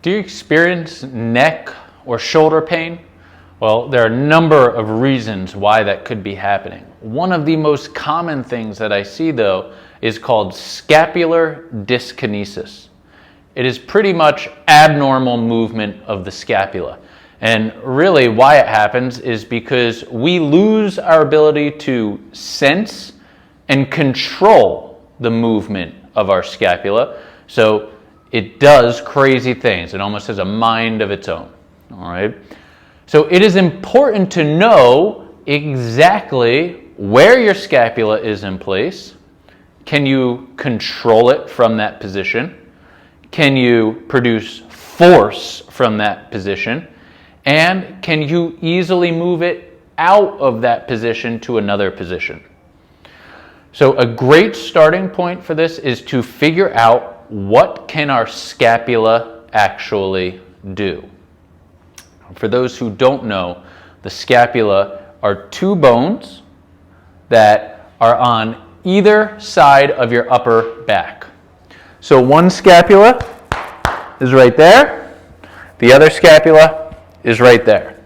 Do you experience neck or shoulder pain? Well, there are a number of reasons why that could be happening. One of the most common things that I see, though, is called scapular dyskinesis. It is pretty much abnormal movement of the scapula. And really why it happens is because we lose our ability to sense and control the movement of our scapula. So it does crazy things. It almost has a mind of its own. All right. So it is important to know exactly where your scapula is in place. Can you control it from that position? Can you produce force from that position? And can you easily move it out of that position to another position? So a great starting point for this is to figure out what can our scapula actually do. For those who don't know, the scapula are two bones that are on either side of your upper back. So one scapula is right there, the other scapula is right there.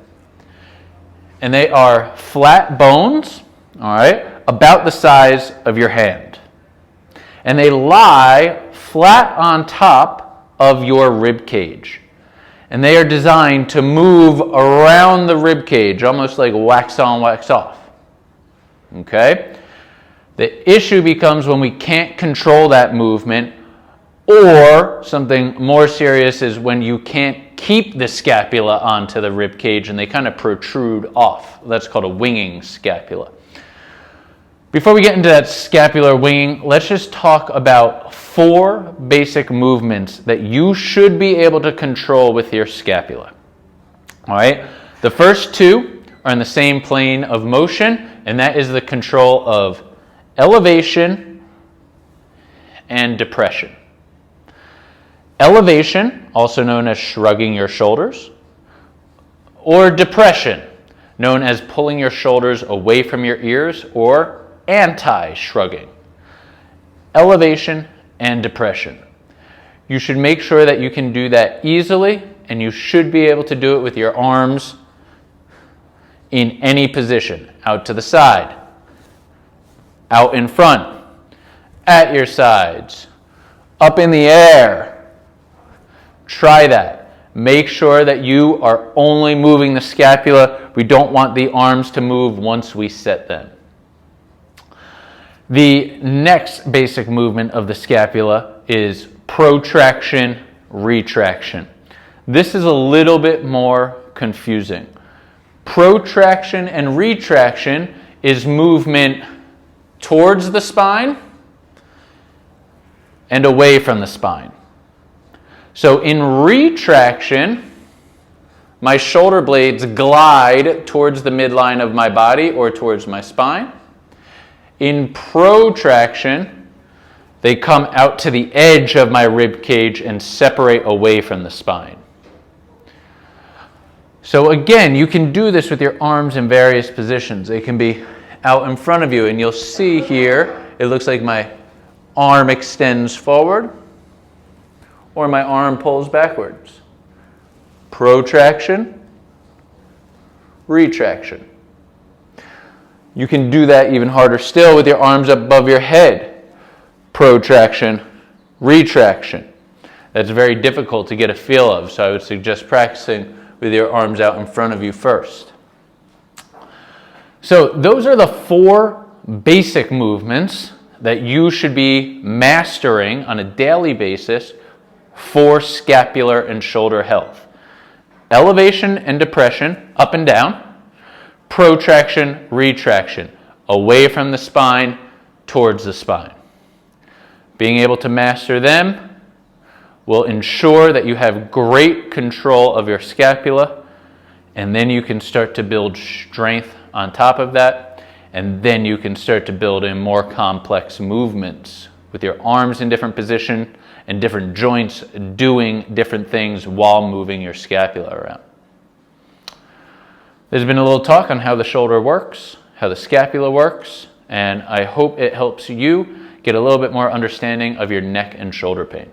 And they are flat bones, all right, about the size of your hand. And they lie flat on top of your rib cage. And they are designed to move around the rib cage, almost like wax on, wax off. Okay? The issue becomes when we can't control that movement, or something more serious is when you can't keep the scapula onto the rib cage and they kind of protrude off. That's called a winging scapula. Before we get into that scapular winging, let's just talk about 4 basic movements that you should be able to control with your scapula. All right? The first 2 are in the same plane of motion, and that is the control of elevation and depression. Elevation, also known as shrugging your shoulders, or depression, known as pulling your shoulders away from your ears, or anti-shrugging. Elevation and depression. You should make sure that you can do that easily, and you should be able to do it with your arms in any position. Out to the side, out in front, at your sides, up in the air. Try that. Make sure that you are only moving the scapula. We don't want the arms to move once we set them. The next basic movement of the scapula is protraction retraction. This is a little bit more confusing. Protraction and retraction is movement towards the spine and away from the spine. So in retraction, my shoulder blades glide towards the midline of my body or towards my spine. In protraction, they come out to the edge of my rib cage and separate away from the spine. So again, you can do this with your arms in various positions. They can be out in front of you, and you'll see here, it looks like my arm extends forward or my arm pulls backwards. Protraction, retraction. You can do that even harder still with your arms up above your head. Protraction, retraction. That's very difficult to get a feel of, so I would suggest practicing with your arms out in front of you first. So those are the 4 basic movements that you should be mastering on a daily basis for scapular and shoulder health. Elevation and depression, up and down. Protraction, retraction, away from the spine, towards the spine. Being able to master them will ensure that you have great control of your scapula, and then you can start to build strength on top of that, and then you can start to build in more complex movements with your arms in different positions and different joints doing different things while moving your scapula around. There's been a little talk on how the shoulder works, how the scapula works, and I hope it helps you get a little bit more understanding of your neck and shoulder pain.